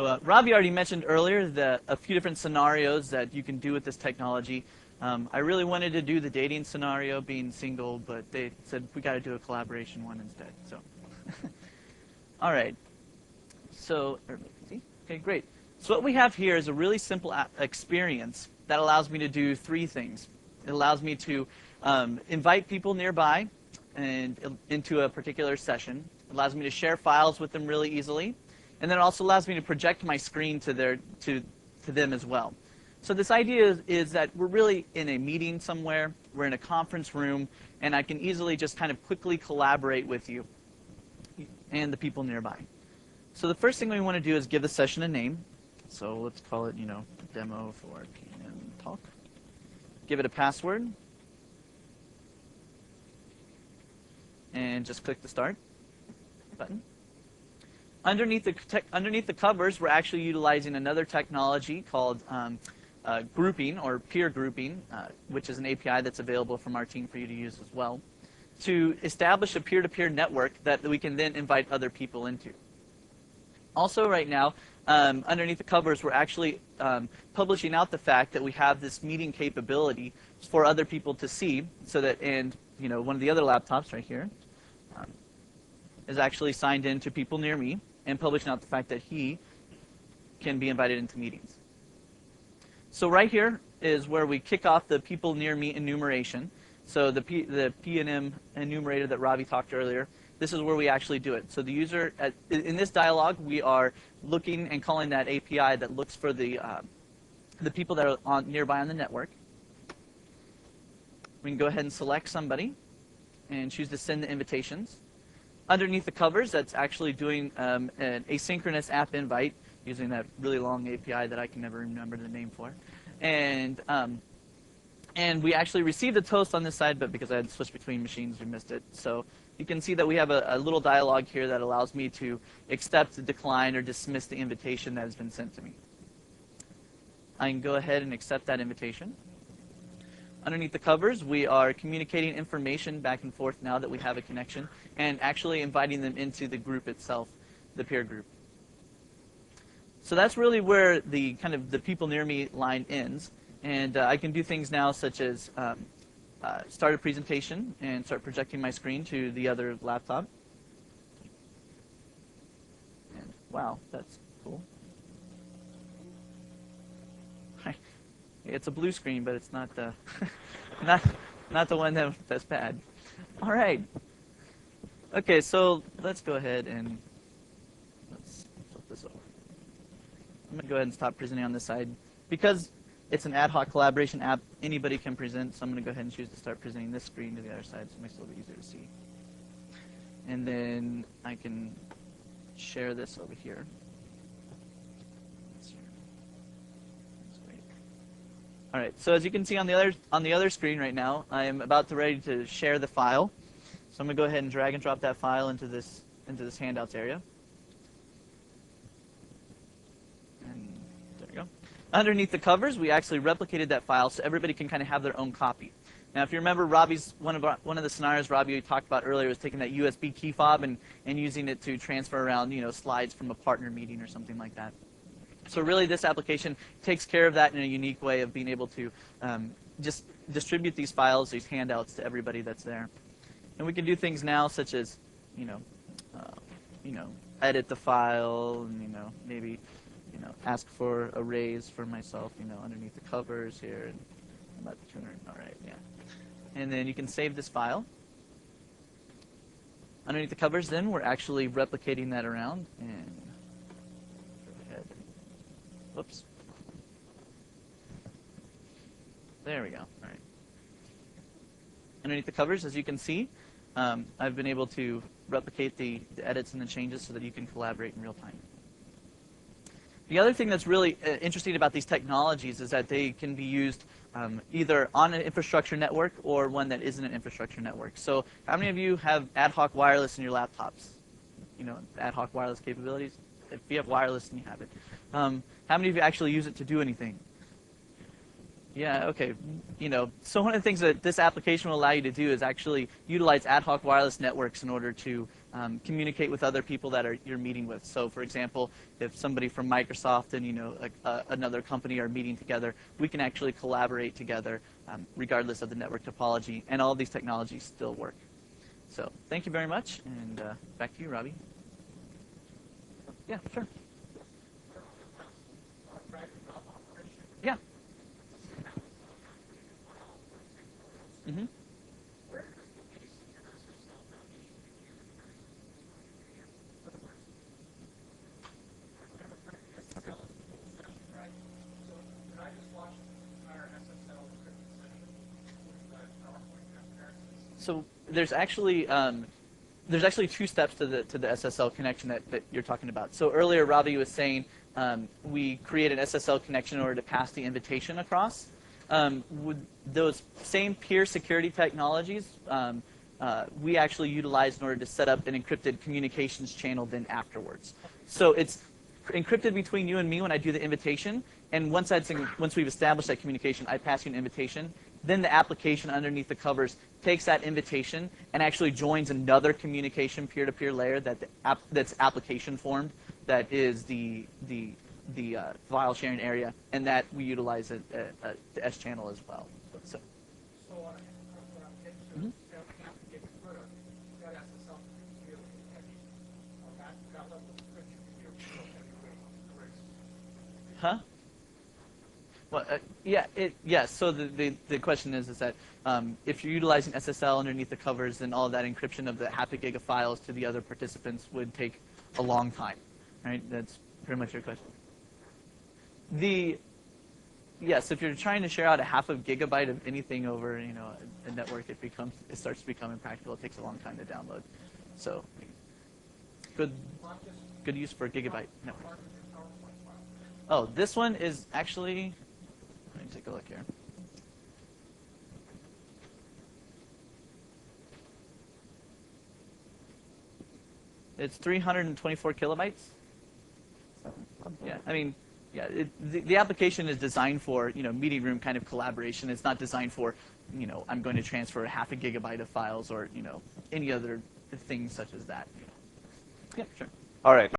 Ravi already mentioned earlier a few different scenarios that you can do with this technology. I really wanted to do the dating scenario, being single, but they said we got to do a collaboration one instead. So, all right. So, okay, great. So what we have here is a really simple experience that allows me to do three things. It allows me to invite people nearby and into a particular session. It allows me to share files with them really easily. And then it also allows me to project my screen to them as well. So this idea is that we're really in a meeting somewhere, we're in a conference room, and I can easily just kind of quickly collaborate with you and the people nearby. So the first thing we want to do is give the session a name. So let's call it, demo for PNM talk. Give it a password. And just click the start button. Underneath the covers, we're actually utilizing another technology called grouping or peer grouping, which is an API that's available from our team for you to use as well, to establish a peer-to-peer network that we can then invite other people into. Also right now, underneath the covers, we're actually publishing out the fact that we have this meeting capability for other people to see, so that, and one of the other laptops right here is actually signed in to people near me and publishing out the fact that he can be invited into meetings. So right here is where we kick off the people near me enumeration. So the PNM enumerator that Ravi talked earlier, this is where we actually do it. So the user, in this dialog, we are looking and calling that API that looks for the people that are nearby on the network. We can go ahead and select somebody and choose to send the invitations. Underneath the covers, that's actually doing an asynchronous app invite using that really long API that I can never remember the name for. And we actually received a toast on this side, but because I had switched between machines, we missed it. So you can see that we have a little dialog here that allows me to accept, decline, or dismiss the invitation that has been sent to me. I can go ahead and accept that invitation. Underneath the covers, we are communicating information back and forth now that we have a connection, and actually inviting them into the group itself, the peer group. So that's really where the kind of the people near me line ends. And I can do things now such as start a presentation and start projecting my screen to the other laptop. And wow, that's cool. It's a blue screen, but it's not the not the one that's bad. All right. Okay, so let's go ahead and let's flip this over. I'm going to go ahead and stop presenting on this side. Because it's an ad hoc collaboration app, anybody can present, so I'm going to go ahead and choose to start presenting this screen to the other side so it makes it a little bit easier to see. And then I can share this over here. All right, so as you can see on the other screen right now, I am about to ready to share the file. So I'm going to go ahead and drag and drop that file into this handouts area. And there we go. Underneath the covers, we actually replicated that file so everybody can kind of have their own copy. Now, if you remember, one of the scenarios Robbie talked about earlier was taking that USB key fob and using it to transfer around, slides from a partner meeting or something like that. So really, this application takes care of that in a unique way of being able to just distribute these files, these handouts to everybody that's there. And we can do things now such as, edit the file, and maybe, ask for a raise for myself, underneath the covers here. And about 200. All right, yeah. And then you can save this file. Underneath the covers, then we're actually replicating that around and. Whoops. There we go. All right. Underneath the covers, as you can see, I've been able to replicate the edits and the changes so that you can collaborate in real time. The other thing that's really interesting about these technologies is that they can be used either on an infrastructure network or one that isn't an infrastructure network. So how many of you have ad hoc wireless in your laptops? Ad hoc wireless capabilities? If you have wireless, then you have it. How many of you actually use it to do anything? Yeah, okay. So one of the things that this application will allow you to do is actually utilize ad hoc wireless networks in order to communicate with other people that you're meeting with. So, for example, if somebody from Microsoft and another company are meeting together, we can actually collaborate together regardless of the network topology, and all of these technologies still work. So, thank you very much, and back to you, Robbie. Yeah, sure. Yeah. Mm-hmm. So there's actually two steps to the SSL connection that you're talking about. So earlier, Robbie was saying we create an SSL connection in order to pass the invitation across. With those same peer security technologies, we actually utilize in order to set up an encrypted communications channel then afterwards. So it's encrypted between you and me when I do the invitation, and once we've established that communication, I pass you an invitation. Then the application underneath the covers takes that invitation and actually joins another communication peer-to-peer layer that's application formed, that is the file sharing area, and that we utilize the S channel as well. So. Mm-hmm. Huh? Well, yes. So the question is that if you're utilizing SSL underneath the covers, then all of that encryption of the half a gig of files to the other participants would take a long time, right? That's pretty much your question. Yes, if you're trying to share out a half a gigabyte of anything over a network, it starts to become impractical. It takes a long time to download. So good use for a gigabyte network. Oh, this one is actually. Let me take a look here. It's 324 kilobytes. Yeah, I mean, yeah, the application is designed for meeting room kind of collaboration. It's not designed for I'm going to transfer half a gigabyte of files or any other things such as that. Yeah, sure. All right.